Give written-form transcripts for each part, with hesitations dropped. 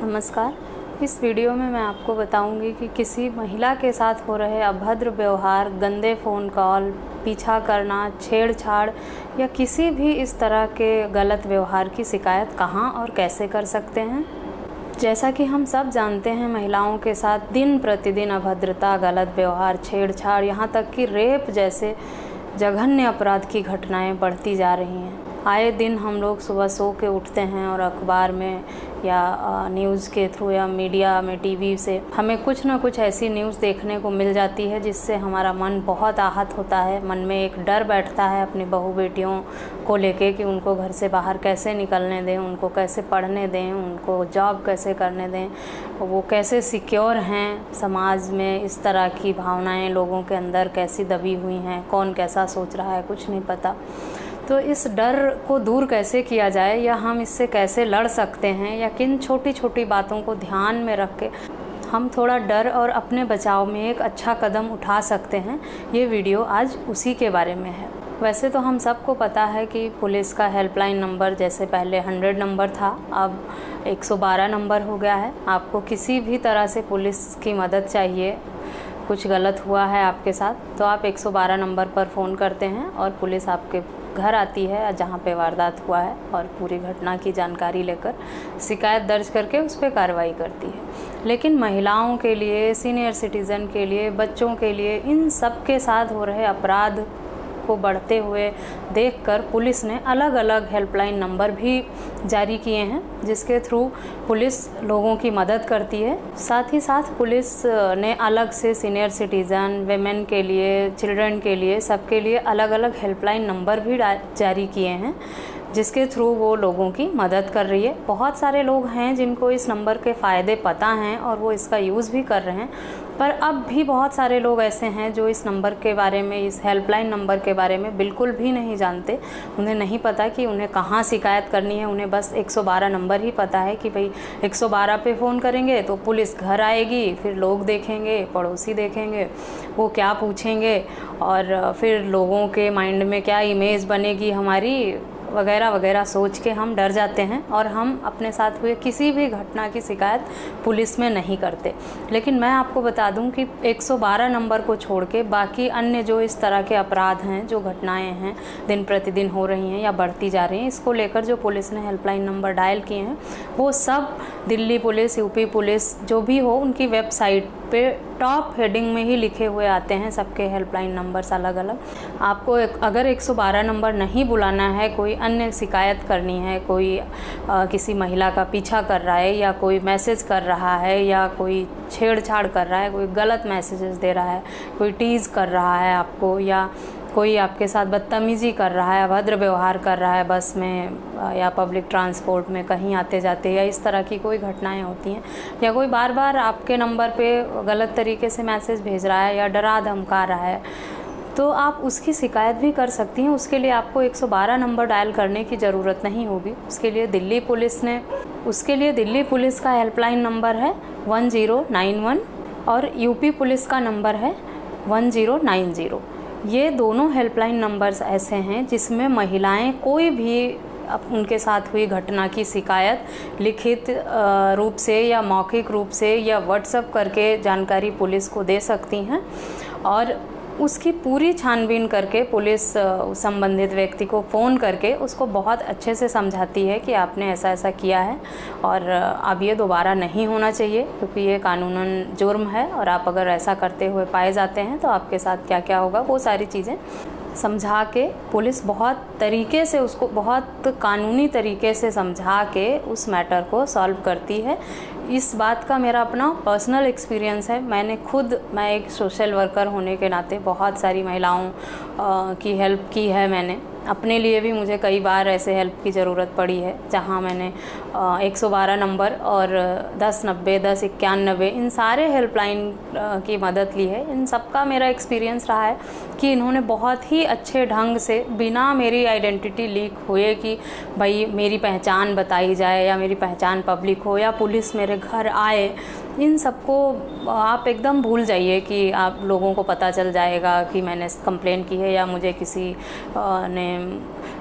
नमस्कार। इस वीडियो में मैं आपको बताऊंगी कि किसी महिला के साथ हो रहे अभद्र व्यवहार, गंदे फ़ोन कॉल, पीछा करना, छेड़छाड़ या किसी भी इस तरह के गलत व्यवहार की शिकायत कहाँ और कैसे कर सकते हैं। जैसा कि हम सब जानते हैं, महिलाओं के साथ दिन प्रतिदिन अभद्रता, गलत व्यवहार, छेड़छाड़, यहाँ तक कि रेप जैसे जघन्य अपराध की घटनाएं बढ़ती जा रही हैं। आए दिन हम लोग सुबह सो के उठते हैं और अखबार में या न्यूज़ के थ्रू या मीडिया में, टीवी से हमें कुछ ना कुछ ऐसी न्यूज़ देखने को मिल जाती है जिससे हमारा मन बहुत आहत होता है। मन में एक डर बैठता है अपनी बहू बेटियों को लेके कि उनको घर से बाहर कैसे निकलने दें, उनको कैसे पढ़ने दें, उनको जॉब कैसे करने दें, वो कैसे सिक्योर हैं। समाज में इस तरह की भावनाएं लोगों के अंदर कैसी दबी हुई हैं, कौन कैसा सोच रहा है कुछ नहीं पता। तो इस डर को दूर कैसे किया जाए या हम इससे कैसे लड़ सकते हैं या किन छोटी छोटी बातों को ध्यान में रख के हम थोड़ा डर और अपने बचाव में एक अच्छा कदम उठा सकते हैं, ये वीडियो आज उसी के बारे में है। वैसे तो हम सबको पता है कि पुलिस का हेल्पलाइन नंबर जैसे पहले 100 नंबर था, अब 112 नंबर हो गया है। आपको किसी भी तरह से पुलिस की मदद चाहिए, कुछ गलत हुआ है आपके साथ, तो आप 112 नंबर पर फ़ोन करते हैं और पुलिस आपके घर आती है जहाँ पे वारदात हुआ है और पूरी घटना की जानकारी लेकर शिकायत दर्ज करके उस पर कार्रवाई करती है। लेकिन महिलाओं के लिए, सीनियर सिटीज़न के लिए, बच्चों के लिए, इन सब के साथ हो रहे अपराध को बढ़ते हुए देखकर पुलिस ने अलग अलग हेल्पलाइन नंबर भी जारी किए हैं जिसके थ्रू पुलिस लोगों की मदद करती है। साथ ही साथ पुलिस ने अलग से सीनियर सिटीज़न, वेमेन के लिए, चिल्ड्रन के लिए, सबके लिए अलग अलग हेल्पलाइन नंबर भी जारी किए हैं जिसके थ्रू वो लोगों की मदद कर रही है। बहुत सारे लोग हैं जिनको इस नंबर के फ़ायदे पता हैं और वो इसका यूज़ भी कर रहे हैं, पर अब भी बहुत सारे लोग ऐसे हैं जो इस नंबर के बारे में, इस हेल्पलाइन नंबर के बारे में बिल्कुल भी नहीं जानते। उन्हें नहीं पता कि उन्हें कहाँ शिकायत करनी है, उन्हें बस 112 नंबर ही पता है कि भाई 112 पे फ़ोन करेंगे तो पुलिस घर आएगी, फिर लोग देखेंगे, पड़ोसी देखेंगे, वो क्या पूछेंगे और फिर लोगों के माइंड में क्या इमेज बनेगी हमारी, वगैरह वगैरह सोच के हम डर जाते हैं और हम अपने साथ हुए किसी भी घटना की शिकायत पुलिस में नहीं करते। लेकिन मैं आपको बता दूं कि 112 नंबर को छोड़ के बाकी अन्य जो इस तरह के अपराध हैं, जो घटनाएं हैं दिन प्रतिदिन हो रही हैं या बढ़ती जा रही हैं, इसको लेकर जो पुलिस ने हेल्पलाइन नंबर डायल किए हैं वो सब दिल्ली पुलिस, यूपी पुलिस, जो भी हो, उनकी वेबसाइट पे टॉप हेडिंग में ही लिखे हुए आते हैं सबके हेल्पलाइन नंबर्स अलग अलग। आपको अगर 112 नंबर नहीं बुलाना है, कोई अन्य शिकायत करनी है, कोई किसी महिला का पीछा कर रहा है या कोई मैसेज कर रहा है या कोई छेड़छाड़ कर रहा है, कोई गलत मैसेजेस दे रहा है, कोई टीज़ कर रहा है आपको, या कोई आपके साथ बदतमीज़ी कर रहा है, अभद्र व्यवहार कर रहा है बस में या पब्लिक ट्रांसपोर्ट में कहीं आते जाते, या इस तरह की कोई घटनाएं होती हैं, या कोई बार बार आपके नंबर पे गलत तरीके से मैसेज भेज रहा है या डरा धमका रहा है, तो आप उसकी शिकायत भी कर सकती हैं। उसके लिए आपको 112 नंबर डायल करने की ज़रूरत नहीं होगी। उसके लिए दिल्ली पुलिस का हेल्पलाइन नंबर है 1091 और यूपी पुलिस का नंबर है 1090। ये दोनों हेल्पलाइन नंबर्स ऐसे हैं जिसमें महिलाएं कोई भी उनके साथ हुई घटना की शिकायत लिखित रूप से या मौखिक रूप से या व्हाट्सएप करके जानकारी पुलिस को दे सकती हैं और उसकी पूरी छानबीन करके पुलिस संबंधित व्यक्ति को फ़ोन करके उसको बहुत अच्छे से समझाती है कि आपने ऐसा ऐसा किया है और अब ये दोबारा नहीं होना चाहिए क्योंकि ये कानूनन जुर्म है, और आप अगर ऐसा करते हुए पाए जाते हैं तो आपके साथ क्या क्या होगा, वो सारी चीज़ें समझा के पुलिस बहुत तरीके से उसको, बहुत कानूनी तरीके से समझा के उस मैटर को सॉल्व करती है। इस बात का मेरा अपना पर्सनल एक्सपीरियंस है। मैं एक सोशल वर्कर होने के नाते बहुत सारी महिलाओं की हेल्प की है मैंने। अपने लिए भी मुझे कई बार ऐसे हेल्प की ज़रूरत पड़ी है जहां मैंने 112 नंबर और 1090, 1091 इन सारे हेल्पलाइन की मदद ली है। इन सब का मेरा एक्सपीरियंस रहा है कि इन्होंने बहुत ही अच्छे ढंग से, बिना मेरी आइडेंटिटी लीक हुए कि भाई मेरी पहचान बताई जाए या मेरी पहचान पब्लिक हो या पुलिस मेरे घर आए, इन सबको आप एकदम भूल जाइए कि आप लोगों को पता चल जाएगा कि मैंने कंप्लेन की है या मुझे किसी ने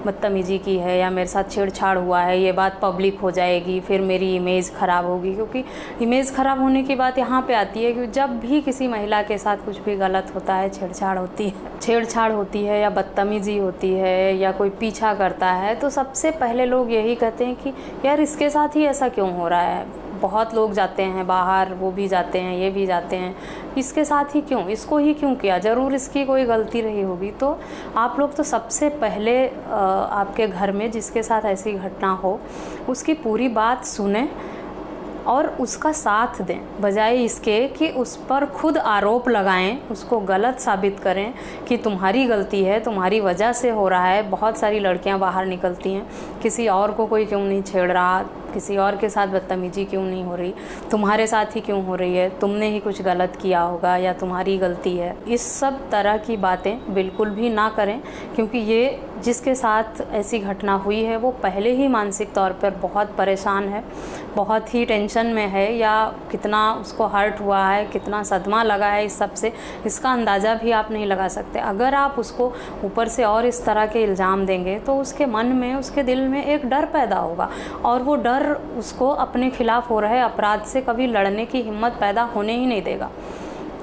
बदतमीज़ी की है या मेरे साथ छेड़छाड़ हुआ है, ये बात पब्लिक हो जाएगी, फिर मेरी इमेज ख़राब होगी। क्योंकि इमेज ख़राब होने की बात यहाँ पे आती है कि जब भी किसी महिला के साथ कुछ भी गलत होता है, छेड़छाड़ होती है या बदतमीज़ी होती है या कोई पीछा करता है, तो सबसे पहले लोग यही कहते हैं कि यार इसके साथ ही ऐसा क्यों हो रहा है। बहुत लोग जाते हैं बाहर, वो भी जाते हैं, ये भी जाते हैं, इसके साथ ही क्यों, इसको ही क्यों किया, ज़रूर इसकी कोई गलती रही होगी। तो आप लोग तो सबसे पहले आपके घर में जिसके साथ ऐसी घटना हो उसकी पूरी बात सुने और उसका साथ दें, बजाय इसके कि उस पर खुद आरोप लगाएं, उसको गलत साबित करें कि तुम्हारी गलती है, तुम्हारी वजह से हो रहा है। बहुत सारी लड़कियां बाहर निकलती हैं, किसी और को कोई क्यों नहीं छेड़ रहा, किसी और के साथ बदतमीज़ी क्यों नहीं हो रही, तुम्हारे साथ ही क्यों हो रही है, तुमने ही कुछ गलत किया होगा या तुम्हारी गलती है। इस सब तरह की बातें बिल्कुल भी ना करें, क्योंकि ये जिसके साथ ऐसी घटना हुई है वो पहले ही मानसिक तौर पर बहुत परेशान है, बहुत ही टेंशन में है, या कितना उसको हर्ट हुआ है, कितना सदमा लगा है इस सब से, इसका अंदाज़ा भी आप नहीं लगा सकते। अगर आप उसको ऊपर से और इस तरह के इल्ज़ाम देंगे तो उसके मन में, उसके दिल में एक डर पैदा होगा, और वो डर उसको अपने खिलाफ हो रहे अपराध से कभी लड़ने की हिम्मत पैदा होने ही नहीं देगा।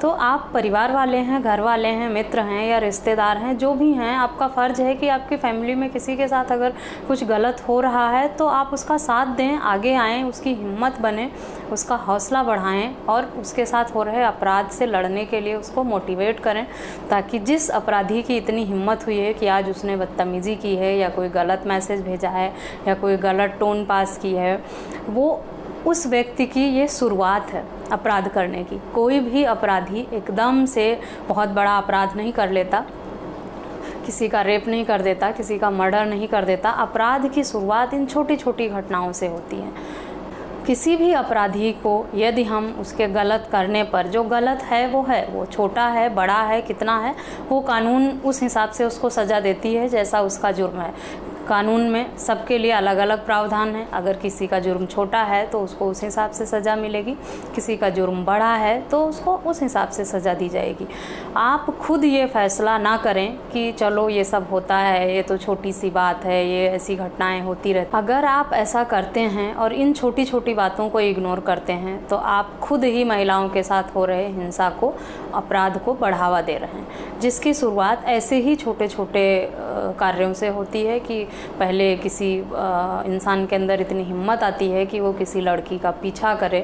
तो आप परिवार वाले हैं, घर वाले हैं, मित्र हैं या रिश्तेदार हैं, जो भी हैं, आपका फ़र्ज़ है कि आपकी फैमिली में किसी के साथ अगर कुछ गलत हो रहा है तो आप उसका साथ दें, आगे आएँ, उसकी हिम्मत बने, उसका हौसला बढ़ाएं और उसके साथ हो रहे अपराध से लड़ने के लिए उसको मोटिवेट करें, ताकि जिस अपराधी की इतनी हिम्मत हुई है कि आज उसने बदतमीज़ी की है या कोई गलत मैसेज भेजा है या कोई गलत टोन पास की है, वो उस व्यक्ति की ये शुरुआत है अपराध करने की। कोई भी अपराधी एकदम से बहुत बड़ा अपराध नहीं कर लेता, किसी का रेप नहीं कर देता, किसी का मर्डर नहीं कर देता। अपराध की शुरुआत इन छोटी छोटी घटनाओं से होती है। किसी भी अपराधी को यदि हम उसके गलत करने पर, जो गलत है वो छोटा है, बड़ा है, कितना है, वो कानून उस हिसाब से उसको सज़ा देती है जैसा उसका जुर्म है। कानून में सबके लिए अलग अलग प्रावधान है। अगर किसी का जुर्म छोटा है तो उसको उस हिसाब से सज़ा मिलेगी, किसी का जुर्म बड़ा है तो उसको उस हिसाब से सज़ा दी जाएगी। आप खुद ये फैसला ना करें कि चलो ये सब होता है, ये तो छोटी सी बात है, ये ऐसी घटनाएं होती रहती। अगर आप ऐसा करते हैं और इन छोटी छोटी बातों को इग्नोर करते हैं तो आप खुद ही महिलाओं के साथ हो रहे हिंसा को, अपराध को बढ़ावा दे रहे हैं, जिसकी शुरुआत ऐसे ही छोटे छोटे कार्यों से होती है कि पहले किसी इंसान के अंदर इतनी हिम्मत आती है कि वो किसी लड़की का पीछा करे,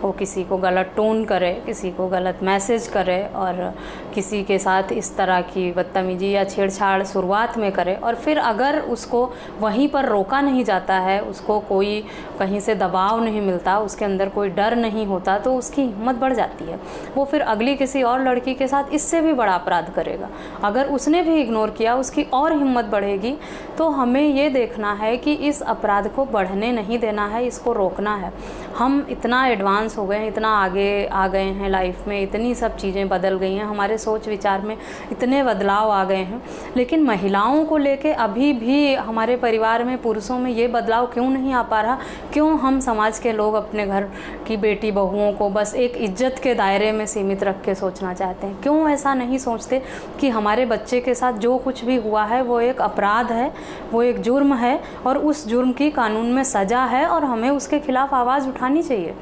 वो किसी को गलत टोन करे, किसी को गलत मैसेज करे और किसी के साथ इस तरह की बदतमीजी या छेड़छाड़ शुरुआत में करे, और फिर अगर उसको वहीं पर रोका नहीं जाता है, उसको कोई कहीं से दबाव नहीं मिलता, उसके अंदर कोई डर नहीं होता, तो उसकी हिम्मत बढ़ जाती है। वो फिर अगली किसी और लड़की के साथ इससे भी बड़ा अपराध करेगा। अगर उसने भी इग्नोर किया, उसकी और हिम्मत बढ़ेगी। तो हमें ये देखना है कि इस अपराध को बढ़ने नहीं देना है, इसको रोकना है। हम इतना एडवांस हो गए हैं, इतना आगे आ गए हैं लाइफ में, इतनी सब चीज़ें बदल गई हैं, हमारे सोच विचार में इतने बदलाव आ गए हैं, लेकिन महिलाओं को लेके अभी भी हमारे परिवार में, पुरुषों में ये बदलाव क्यों नहीं आ पा रहा? क्यों हम समाज के लोग अपने घर की बेटी बहुओं को बस एक इज्जत के दायरे में सीमित रख के सोचना चाहते हैं? क्यों ऐसा नहीं सोचते कि हमारे बच्चे के साथ जो कुछ भी हुआ है वो एक अपराध है, वो एक जुर्म है और उस जुर्म की कानून में सज़ा है और हमें उसके खिलाफ आवाज़ उठानी चाहिए।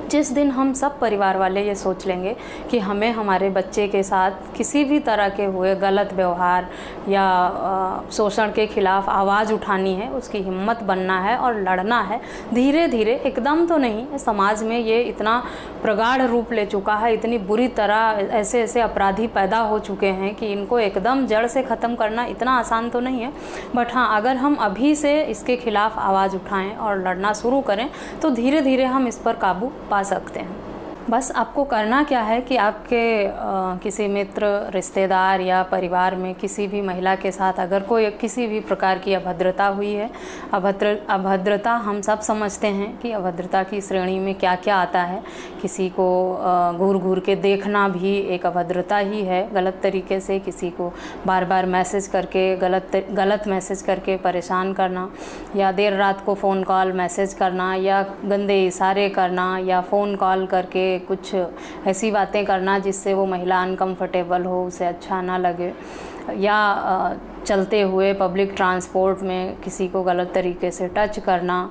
जिस दिन हम सब परिवार वाले ये सोच लेंगे कि हमें हमारे बच्चे के साथ किसी भी तरह के हुए गलत व्यवहार या शोषण के खिलाफ आवाज़ उठानी है, उसकी हिम्मत बनना है और लड़ना है, धीरे धीरे, एकदम तो नहीं। समाज में ये इतना प्रगाढ़ रूप ले चुका है, इतनी बुरी तरह ऐसे ऐसे अपराधी पैदा हो चुके हैं कि इनको एकदम जड़ से ख़त्म करना इतना आसान तो नहीं है। बट हाँ, अगर हम अभी से इसके खिलाफ आवाज़ उठाएं और लड़ना शुरू करें तो धीरे धीरे हम इस पर काबू पा सकते हैं। बस आपको करना क्या है कि आपके किसी मित्र, रिश्तेदार या परिवार में किसी भी महिला के साथ अगर कोई किसी भी प्रकार की अभद्रता हुई है, अभद्रता हम सब समझते हैं कि अभद्रता की श्रेणी में क्या क्या आता है। किसी को घूर घूर के देखना भी एक अभद्रता ही है, गलत तरीके से किसी को बार बार मैसेज करके, गलत मैसेज करके परेशान करना, या देर रात को फ़ोन कॉल मैसेज करना, या गंदे इशारे करना, या फ़ोन कॉल करके कुछ ऐसी बातें करना जिससे वो महिला अनकंफर्टेबल हो, उसे अच्छा ना लगे, या चलते हुए पब्लिक ट्रांसपोर्ट में किसी को गलत तरीके से टच करना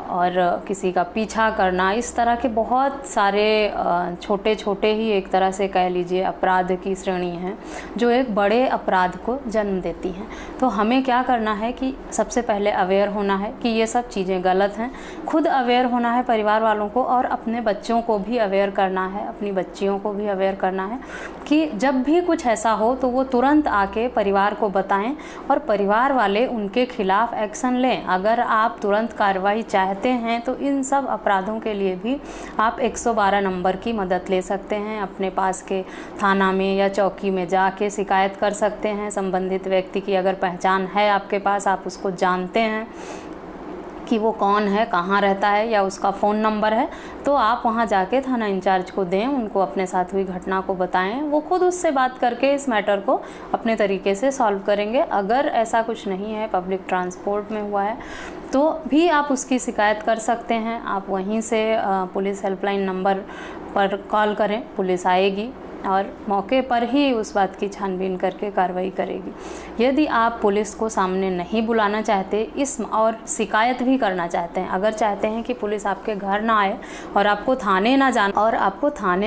और किसी का पीछा करना, इस तरह के बहुत सारे छोटे छोटे ही एक तरह से कह लीजिए अपराध की श्रेणी हैं जो एक बड़े अपराध को जन्म देती हैं। तो हमें क्या करना है कि सबसे पहले अवेयर होना है कि ये सब चीज़ें गलत हैं, खुद अवेयर होना है, परिवार वालों को और अपने बच्चों को भी अवेयर करना है, अपनी बच्चियों को भी अवेयर करना है कि जब भी कुछ ऐसा हो तो वो तुरंत आके परिवार को बताएं और परिवार वाले उनके खिलाफ एक्शन लें। अगर आप तुरंत कार्रवाई चाहते हैं तो इन सब अपराधों के लिए भी आप 112 नंबर की मदद ले सकते हैं। अपने पास के थाना में या चौकी में जाके शिकायत कर सकते हैं। संबंधित व्यक्ति की अगर पहचान है आपके पास, आप उसको जानते हैं कि वो कौन है, कहाँ रहता है या उसका फ़ोन नंबर है, तो आप वहाँ जाके थाना इंचार्ज को दें, उनको अपने साथ हुई घटना को बताएं। वो खुद उससे बात करके इस मैटर को अपने तरीके से सॉल्व करेंगे। अगर ऐसा कुछ नहीं है, पब्लिक ट्रांसपोर्ट में हुआ है, तो भी आप उसकी शिकायत कर सकते हैं। आप वहीं से पुलिस हेल्पलाइन नंबर पर कॉल करें, पुलिस आएगी और मौके पर ही उस बात की छानबीन करके कार्रवाई करेगी। यदि आप पुलिस को सामने नहीं बुलाना चाहते और शिकायत भी करना चाहते हैं, अगर चाहते हैं कि पुलिस आपके घर ना आए और आपको थाने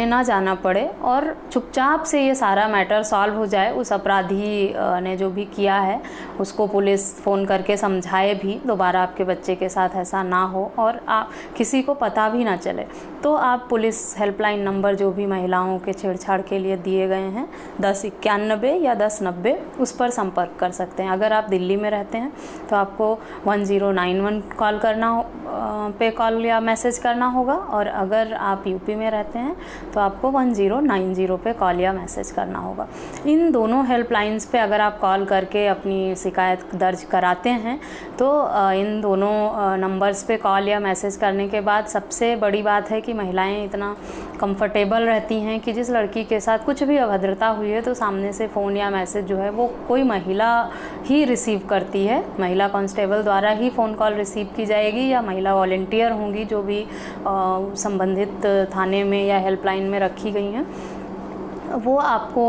ना जाना पड़े और चुपचाप से ये सारा मैटर सॉल्व हो जाए, उस अपराधी ने जो भी किया है उसको पुलिस फ़ोन करके समझाए भी, दोबारा आपके बच्चे के साथ ऐसा ना हो और आप किसी को पता भी ना चले, तो आप पुलिस हेल्पलाइन नंबर जो भी महिलाओं के छेड़छाड़ के लिए दिए गए हैं 1091 या 1090, उस पर संपर्क कर सकते हैं। अगर आप दिल्ली में रहते हैं तो आपको 1091 कॉल पे कॉल या मैसेज करना होगा और अगर आप यूपी में रहते हैं तो आपको 1090 पे कॉल या मैसेज करना होगा। इन दोनों हेल्पलाइंस पे अगर आप कॉल करके अपनी शिकायत दर्ज कराते हैं तो इन दोनों नंबर्स पे कॉल या मैसेज करने के बाद सबसे बड़ी बात है कि महिलाएं इतना कंफर्टेबल रहती हैं कि जिस लड़की के साथ कुछ भी अभद्रता हुई है तो सामने से फ़ोन या मैसेज जो है वो कोई महिला ही रिसीव करती है। महिला कांस्टेबल द्वारा ही फ़ोन कॉल रिसीव की जाएगी या महिला वॉलंटियर होंगी जो भी संबंधित थाने में या हेल्पलाइन में रखी गई हैं। वो आपको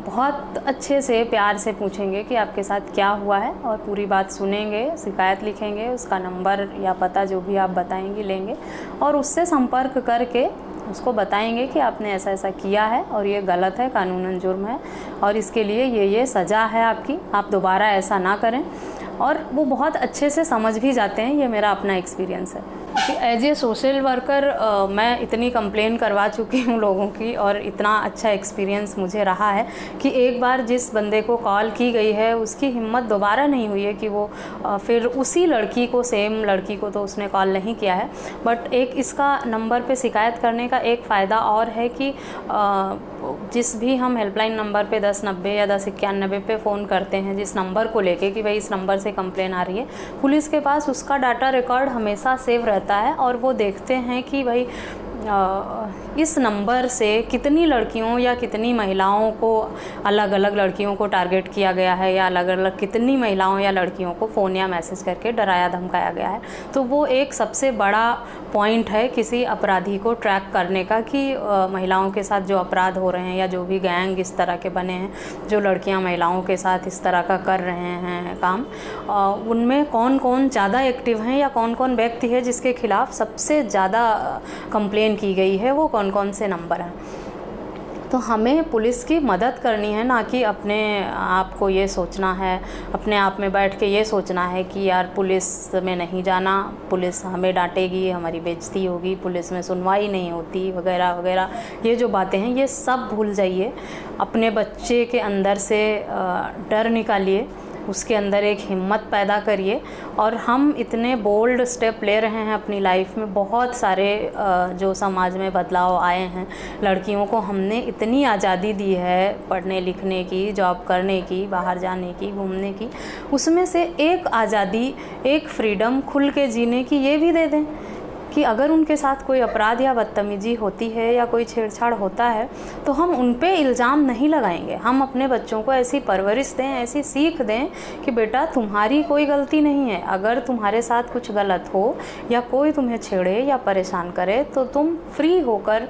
बहुत अच्छे से प्यार से पूछेंगे कि आपके साथ क्या हुआ है और पूरी बात सुनेंगे, शिकायत लिखेंगे, उसका नंबर या पता जो भी आप बताएंगे लेंगे और उससे संपर्क करके उसको बताएंगे कि आपने ऐसा ऐसा किया है और ये गलत है, कानूनन जुर्म है और इसके लिए ये सज़ा है आपकी, आप दोबारा ऐसा ना करें। और वो बहुत अच्छे से समझ भी जाते हैं, ये मेरा अपना एक्सपीरियंस है। एज ए सोशल वर्कर मैं इतनी कंप्लेन करवा चुकी हूँ लोगों की और इतना अच्छा एक्सपीरियंस मुझे रहा है कि एक बार जिस बंदे को कॉल की गई है उसकी हिम्मत दोबारा नहीं हुई है कि वो फिर उसी लड़की को, सेम लड़की को तो उसने कॉल नहीं किया है, बट एक इसका नंबर पे शिकायत करने का एक फ़ायदा और है कि जिस भी हम हेल्पलाइन नंबर पे 1090 या 1091 पे फ़ोन करते हैं, जिस नंबर को लेके कि भाई इस नंबर से कंप्लेन आ रही है, पुलिस के पास उसका डाटा रिकॉर्ड हमेशा सेव रहता है और वो देखते हैं कि भाई इस नंबर से कितनी लड़कियों या कितनी महिलाओं को, अलग अलग लड़कियों को टारगेट किया गया है या अलग अलग कितनी महिलाओं या लड़कियों को फ़ोन या मैसेज करके डराया धमकाया गया है। तो वो एक सबसे बड़ा पॉइंट है किसी अपराधी को ट्रैक करने का कि महिलाओं के साथ जो अपराध हो रहे हैं या जो भी गैंग इस तरह के बने हैं, जो लड़कियां महिलाओं के साथ इस तरह का कर रहे हैं काम, उनमें कौन कौन ज़्यादा एक्टिव हैं या कौन कौन व्यक्ति है जिसके खिलाफ सबसे ज़्यादा कंप्लेन की गई है, वो कौन कौन से नंबर हैं। तो हमें पुलिस की मदद करनी है, ना कि अपने आप को ये सोचना है, अपने आप में बैठ के ये सोचना है कि यार पुलिस में नहीं जाना, पुलिस हमें डांटेगी, हमारी बेइज्जती होगी, पुलिस में सुनवाई नहीं होती वगैरह वगैरह। ये जो बातें हैं ये सब भूल जाइए। अपने बच्चे के अंदर से डर निकालिए, उसके अंदर एक हिम्मत पैदा करिए और हम इतने बोल्ड स्टेप ले रहे हैं अपनी लाइफ में। बहुत सारे जो समाज में बदलाव आए हैं, लड़कियों को हमने इतनी आज़ादी दी है पढ़ने लिखने की, जॉब करने की, बाहर जाने की, घूमने की, उसमें से एक आज़ादी, एक फ्रीडम खुल के जीने की ये भी दे दें कि अगर उनके साथ कोई अपराध या बदतमीजी होती है या कोई छेड़छाड़ होता है तो हम उन पे इल्ज़ाम नहीं लगाएंगे। हम अपने बच्चों को ऐसी परवरिश दें, ऐसी सीख दें कि बेटा तुम्हारी कोई गलती नहीं है, अगर तुम्हारे साथ कुछ गलत हो या कोई तुम्हें छेड़े या परेशान करे तो तुम फ्री होकर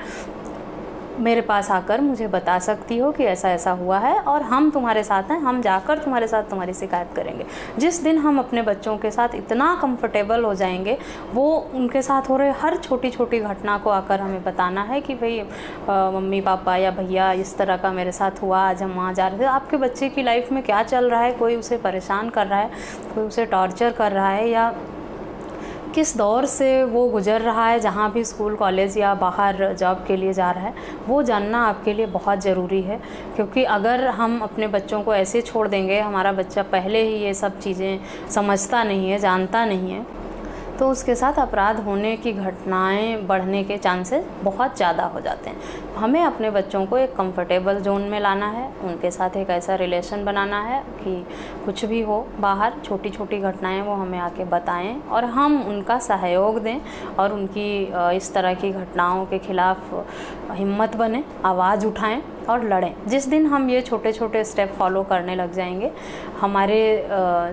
मेरे पास आकर मुझे बता सकती हो कि ऐसा ऐसा हुआ है और हम तुम्हारे साथ हैं, हम जाकर तुम्हारे साथ तुम्हारी शिकायत करेंगे। जिस दिन हम अपने बच्चों के साथ इतना कंफर्टेबल हो जाएंगे, वो उनके साथ हो रहे हर छोटी छोटी घटना को आकर हमें बताना है कि भाई मम्मी पापा या भैया इस तरह का मेरे साथ हुआ, आज हम वहाँ जा रहे थे। आपके बच्चे की लाइफ में क्या चल रहा है, कोई उसे परेशान कर रहा है, कोई उसे टॉर्चर कर रहा है, या किस दौर से वो गुज़र रहा है, जहाँ भी स्कूल कॉलेज या बाहर जॉब के लिए जा रहा है, वो जानना आपके लिए बहुत ज़रूरी है। क्योंकि अगर हम अपने बच्चों को ऐसे छोड़ देंगे, हमारा बच्चा पहले ही ये सब चीज़ें समझता नहीं है, जानता नहीं है, तो उसके साथ अपराध होने की घटनाएं बढ़ने के चांसेस बहुत ज़्यादा हो जाते हैं। हमें अपने बच्चों को एक कंफर्टेबल जोन में लाना है, उनके साथ एक ऐसा रिलेशन बनाना है कि कुछ भी हो बाहर, छोटी छोटी घटनाएं वो हमें आके बताएं और हम उनका सहयोग दें और उनकी इस तरह की घटनाओं के खिलाफ हिम्मत बने, आवाज़ उठाएं और लड़ें। जिस दिन हम ये छोटे छोटे स्टेप फॉलो करने लग जाएंगे, हमारे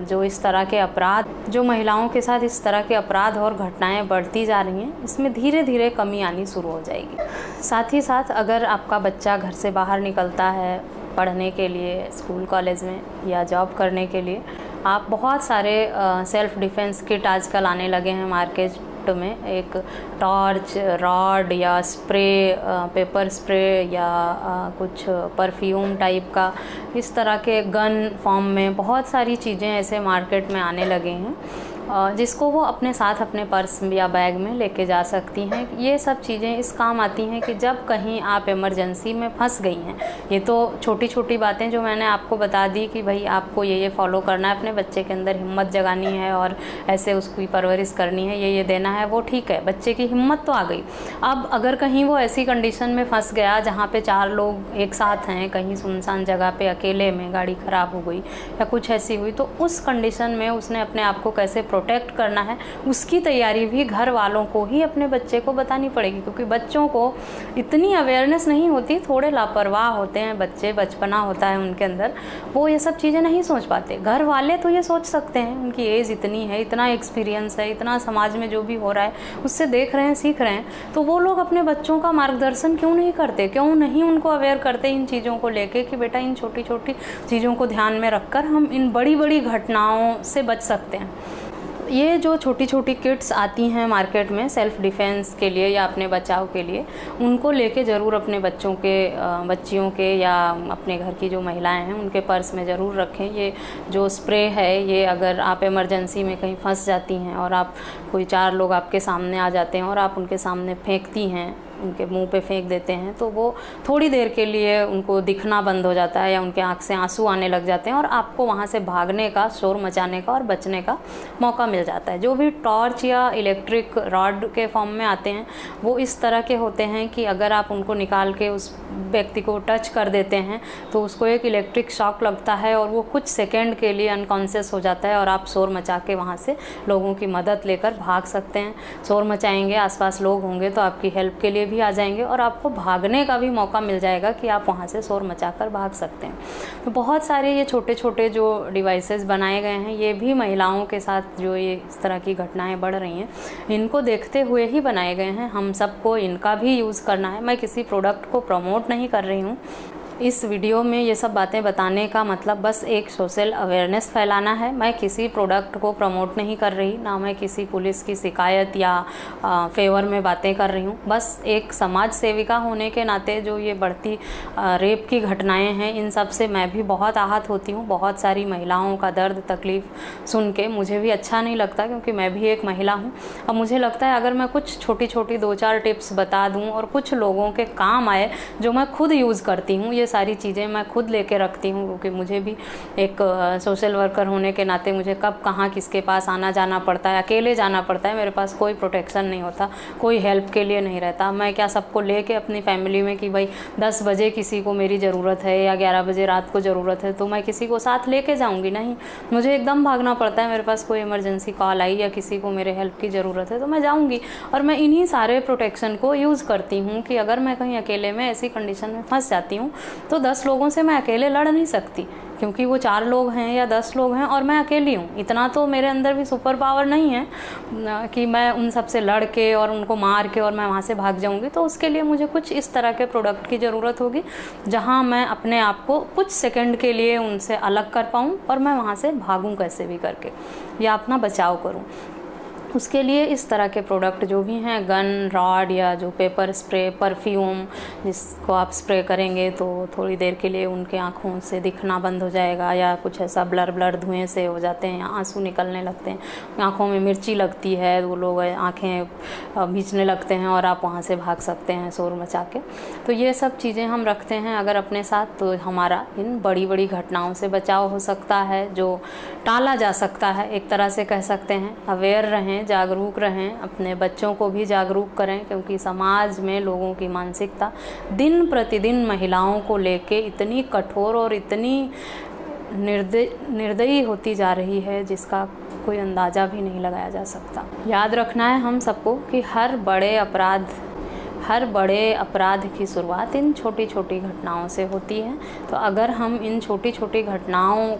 जो इस तरह के अपराध, जो महिलाओं के साथ इस तरह के अपराध और घटनाएं बढ़ती जा रही हैं, इसमें धीरे धीरे कमी आनी शुरू हो जाएगी। साथ ही साथ अगर आपका बच्चा घर से बाहर निकलता है पढ़ने के लिए, स्कूल कॉलेज में या जॉब करने के लिए, आप बहुत सारे सेल्फ़ डिफेंस किट आजकल आने लगे हैं मार्केट में। एक टॉर्च, रॉड या स्प्रे, पेपर स्प्रे या कुछ परफ्यूम टाइप का, इस तरह के गन फॉर्म में बहुत सारी चीज़ें ऐसे मार्केट में आने लगे हैं, जिसको वो अपने साथ अपने पर्स या बैग में लेके जा सकती हैं। ये सब चीज़ें इस काम आती हैं कि जब कहीं आप इमरजेंसी में फंस गई हैं। ये तो छोटी छोटी बातें जो मैंने आपको बता दी कि भाई आपको ये फॉलो करना है, अपने बच्चे के अंदर हिम्मत जगानी है और ऐसे उसकी परवरिश करनी है, ये देना है, वो ठीक है, बच्चे की हिम्मत तो आ गई। अब अगर कहीं वो ऐसी कंडीशन में फंस गया जहाँ पे 4 लोग एक साथ हैं, कहीं सुनसान जगह पे अकेले में, गाड़ी ख़राब हो गई या कुछ ऐसी हुई, तो उस कंडीशन में उसने अपने आप को कैसे प्रोटेक्ट करना है, उसकी तैयारी भी घर वालों को ही अपने बच्चे को बतानी पड़ेगी। क्योंकि बच्चों को इतनी अवेयरनेस नहीं होती, थोड़े लापरवाह होते हैं बच्चे, बचपना होता है उनके अंदर, वो ये सब चीज़ें नहीं सोच पाते। घर वाले तो ये सोच सकते हैं, उनकी एज इतनी है, इतना एक्सपीरियंस है, इतना समाज में जो भी हो रहा है उससे देख रहे हैं, सीख रहे हैं, तो वो लोग अपने बच्चों का मार्गदर्शन क्यों नहीं करते, क्यों नहीं उनको अवेयर करते इन चीज़ों को लेके कि बेटा इन छोटी छोटी चीज़ों को ध्यान में रखकर हम इन बड़ी बड़ी घटनाओं से बच सकते हैं। ये जो छोटी छोटी किट्स आती हैं मार्केट में सेल्फ़ डिफेंस के लिए या अपने बचाव के लिए, उनको लेके ज़रूर अपने बच्चों के, बच्चियों के या अपने घर की जो महिलाएं हैं उनके पर्स में ज़रूर रखें। ये जो स्प्रे है, ये अगर आप इमरजेंसी में कहीं फंस जाती हैं और आप कोई 4 लोग आपके सामने आ जाते हैं और आप उनके सामने फेंकती हैं, उनके मुंह पे फेंक देते हैं, तो वो थोड़ी देर के लिए उनको दिखना बंद हो जाता है या उनके आँख से आंसू आने लग जाते हैं और आपको वहाँ से भागने का, शोर मचाने का और बचने का मौका मिल जाता है। जो भी टॉर्च या इलेक्ट्रिक रॉड के फॉर्म में आते हैं, वो इस तरह के होते हैं कि अगर आप उनको निकाल के उस व्यक्ति को टच कर देते हैं तो उसको एक इलेक्ट्रिक शॉक लगता है और वो कुछ सेकेंड के लिए अनकॉन्शियस हो जाता है और आप शोर मचा के वहाँ से लोगों की मदद लेकर भाग सकते हैं। शोर मचाएंगे, आसपास लोग होंगे तो आपकी हेल्प के लिए भी आ जाएंगे और आपको भागने का भी मौका मिल जाएगा कि आप वहाँ से शोर मचाकर भाग सकते हैं। तो बहुत सारे ये छोटे छोटे जो डिवाइसेस बनाए गए हैं, ये भी महिलाओं के साथ जो ये इस तरह की घटनाएं बढ़ रही हैं, इनको देखते हुए ही बनाए गए हैं। हम सबको इनका भी यूज़ करना है। मैं किसी प्रोडक्ट को प्रमोट नहीं कर रही हूँ। इस वीडियो में ये सब बातें बताने का मतलब बस एक सोशल अवेयरनेस फैलाना है। मैं किसी प्रोडक्ट को प्रमोट नहीं कर रही, ना मैं किसी पुलिस की शिकायत या फेवर में बातें कर रही हूँ। बस एक समाज सेविका होने के नाते जो ये बढ़ती रेप की घटनाएं हैं, इन सब से मैं भी बहुत आहत होती हूँ। बहुत सारी महिलाओं का दर्द तकलीफ़ सुन के मुझे भी अच्छा नहीं लगता, क्योंकि मैं भी एक महिला हूँ। अब मुझे लगता है अगर मैं कुछ छोटी छोटी 2-4 टिप्स बता दूँ और कुछ लोगों के काम आए, जो मैं खुद यूज़ करती हूँ, ये सारी चीज़ें मैं खुद लेके रखती हूँ, क्योंकि मुझे भी एक सोशल वर्कर होने के नाते मुझे कब कहाँ किसके पास आना जाना पड़ता है, अकेले जाना पड़ता है। मेरे पास कोई प्रोटेक्शन नहीं होता, कोई हेल्प के लिए नहीं रहता। मैं क्या सबको लेके अपनी फैमिली में कि भाई 10 बजे किसी को मेरी ज़रूरत है या 11 बजे रात को ज़रूरत है तो मैं किसी को साथ लेके जाऊँगी? नहीं, मुझे एकदम भागना पड़ता है। मेरे पास कोई इमरजेंसी कॉल आई या किसी को मेरे हेल्प की ज़रूरत है तो मैं जाऊँगी। और मैं इन्हीं सारे प्रोटेक्शन को यूज़ करती हूँ कि अगर मैं कहीं अकेले में ऐसी कंडीशन में फंस जाती हूँ तो 10 लोगों से मैं अकेले लड़ नहीं सकती, क्योंकि वो 4 लोग हैं या 10 लोग हैं और मैं अकेली हूँ। इतना तो मेरे अंदर भी सुपर पावर नहीं है कि मैं उन सब से लड़ के और उनको मार के और मैं वहाँ से भाग जाऊँगी। तो उसके लिए मुझे कुछ इस तरह के प्रोडक्ट की ज़रूरत होगी जहाँ मैं अपने आप को कुछ सेकंड के लिए उनसे अलग कर पाऊँ और मैं वहाँ से भागूँ कैसे भी करके, या अपना बचाव करूँ। उसके लिए इस तरह के प्रोडक्ट जो भी हैं, गन, रॉड या जो पेपर स्प्रे, परफ्यूम जिसको आप स्प्रे करेंगे तो थोड़ी देर के लिए उनके आँखों से दिखना बंद हो जाएगा, या कुछ ऐसा ब्लर धुएं से हो जाते हैं, आंसू निकलने लगते हैं, आँखों में मिर्ची लगती है, वो लोग आँखें भींचने लगते हैं और आप वहाँ से भाग सकते हैं शोर मचा के। तो ये सब चीज़ें हम रखते हैं अगर अपने साथ, तो हमारा इन बड़ी बड़ी घटनाओं से बचाव हो सकता है, जो टाला जा सकता है। एक तरह से कह सकते हैं अवेयर रहें, जागरूक रहें, अपने बच्चों को भी जागरूक करें, क्योंकि समाज में लोगों की मानसिकता दिन प्रतिदिन महिलाओं को लेके इतनी कठोर और इतनी निर्दयी होती जा रही है जिसका कोई अंदाज़ा भी नहीं लगाया जा सकता। याद रखना है हम सबको कि हर बड़े अपराध की शुरुआत इन छोटी छोटी घटनाओं से होती है। तो अगर हम इन छोटी छोटी घटनाओं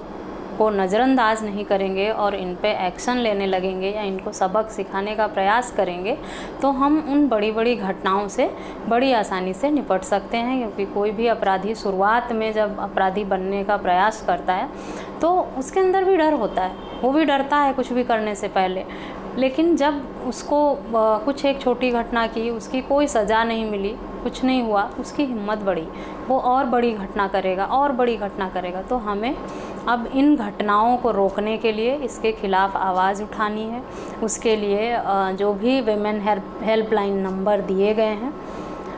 को नज़रअंदाज नहीं करेंगे और इन पे एक्शन लेने लगेंगे या इनको सबक सिखाने का प्रयास करेंगे, तो हम उन बड़ी बड़ी घटनाओं से बड़ी आसानी से निपट सकते हैं। क्योंकि कोई भी अपराधी शुरुआत में जब अपराधी बनने का प्रयास करता है तो उसके अंदर भी डर होता है, वो भी डरता है कुछ भी करने से पहले। लेकिन जब उसको कुछ एक छोटी घटना की, उसकी कोई सज़ा नहीं मिली, कुछ नहीं हुआ, उसकी हिम्मत बढ़ी, वो और बड़ी घटना करेगा और बड़ी घटना करेगा। तो हमें अब इन घटनाओं को रोकने के लिए इसके खिलाफ़ आवाज़ उठानी है। उसके लिए जो भी विमेन हेल्पलाइन नंबर दिए गए हैं,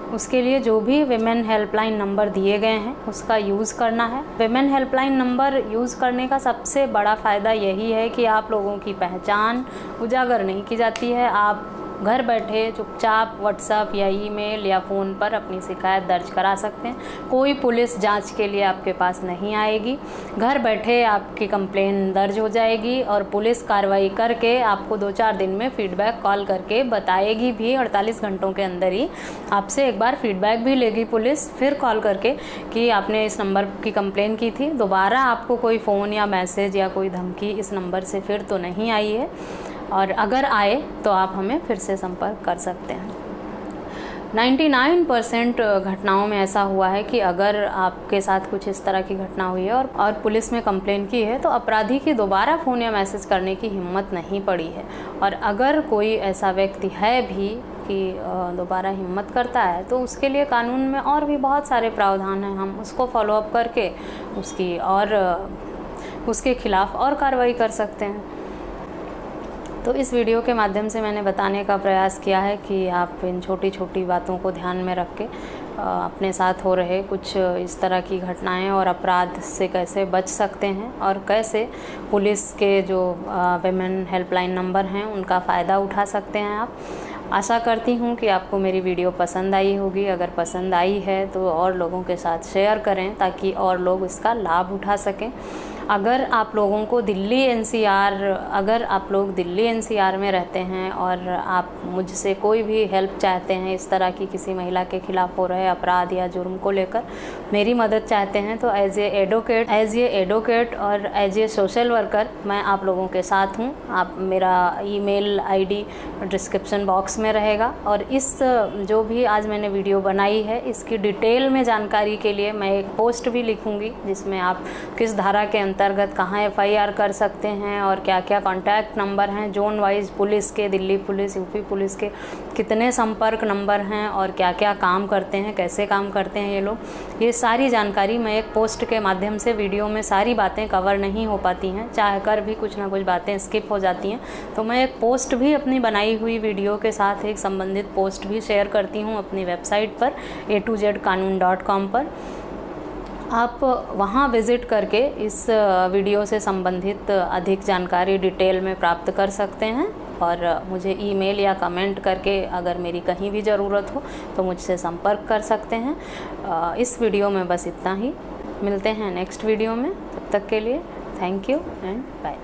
उसके लिए जो भी विमेन हेल्पलाइन नंबर दिए गए हैं उसका यूज़ करना है। विमेन हेल्पलाइन नंबर यूज़ करने का सबसे बड़ा फ़ायदा यही है कि आप लोगों की पहचान उजागर नहीं की जाती है। आप घर बैठे चुपचाप व्हाट्सएप या ईमेल या फ़ोन पर अपनी शिकायत दर्ज करा सकते हैं। कोई पुलिस जांच के लिए आपके पास नहीं आएगी। घर बैठे आपकी कंप्लेन दर्ज हो जाएगी और पुलिस कार्रवाई करके आपको 2-4 दिन में फ़ीडबैक कॉल करके बताएगी भी। 48 घंटों के अंदर ही आपसे एक बार फ़ीडबैक भी लेगी पुलिस, फिर कॉल करके कि आपने इस नंबर की कंप्लेन की थी, दोबारा आपको कोई फ़ोन या मैसेज या कोई धमकी इस नंबर से फिर तो नहीं आई है, और अगर आए तो आप हमें फिर से संपर्क कर सकते हैं। 99% घटनाओं में ऐसा हुआ है कि अगर आपके साथ कुछ इस तरह की घटना हुई है और पुलिस में कंप्लेन की है तो अपराधी की दोबारा फ़ोन या मैसेज करने की हिम्मत नहीं पड़ी है। और अगर कोई ऐसा व्यक्ति है भी कि दोबारा हिम्मत करता है तो उसके लिए कानून में और भी बहुत सारे प्रावधान हैं, हम उसको फॉलोअप करके उसके खिलाफ़ और कार्रवाई कर सकते हैं। तो इस वीडियो के माध्यम से मैंने बताने का प्रयास किया है कि आप इन छोटी छोटी बातों को ध्यान में रख के अपने साथ हो रहे कुछ इस तरह की घटनाएं और अपराध से कैसे बच सकते हैं और कैसे पुलिस के जो विमेन हेल्पलाइन नंबर हैं उनका फ़ायदा उठा सकते हैं आप। आशा करती हूँ कि आपको मेरी वीडियो पसंद आई होगी। अगर पसंद आई है तो और लोगों के साथ शेयर करें ताकि और लोग इसका लाभ उठा सकें। अगर आप लोगों को अगर आप लोग दिल्ली एनसीआर में रहते हैं और आप मुझसे कोई भी हेल्प चाहते हैं इस तरह की किसी महिला के खिलाफ़ हो रहे अपराध या जुर्म को लेकर मेरी मदद चाहते हैं, तो एज ए एडवोकेट और एज ए सोशल वर्कर मैं आप लोगों के साथ हूँ। आप मेरा ईमेल आईडी डिस्क्रिप्शन बॉक्स में रहेगा और इस जो भी आज मैंने वीडियो बनाई है इसकी डिटेल में जानकारी के लिए मैं एक पोस्ट भी लिखूँगी जिसमें आप किस धारा के अंतर्गत कहाँ एफआईआर कर सकते हैं और क्या क्या कॉन्टैक्ट नंबर हैं जोन वाइज पुलिस के, दिल्ली पुलिस, यूपी पुलिस के कितने संपर्क नंबर हैं और क्या क्या काम करते हैं, कैसे काम करते हैं ये लोग, ये सारी जानकारी मैं एक पोस्ट के माध्यम से, वीडियो में सारी बातें कवर नहीं हो पाती हैं, चाह कर भी कुछ ना कुछ बातें स्किप हो जाती हैं, तो मैं एक पोस्ट भी अपनी बनाई हुई वीडियो के साथ एक संबंधित पोस्ट भी शेयर करती हूँ अपनी वेबसाइट पर a2zkanun.com पर। आप वहाँ विज़िट करके इस वीडियो से संबंधित अधिक जानकारी डिटेल में प्राप्त कर सकते हैं और मुझे ईमेल या कमेंट करके अगर मेरी कहीं भी ज़रूरत हो तो मुझसे संपर्क कर सकते हैं। इस वीडियो में बस इतना ही, मिलते हैं नेक्स्ट वीडियो में, तब तक के लिए थैंक यू एंड बाय।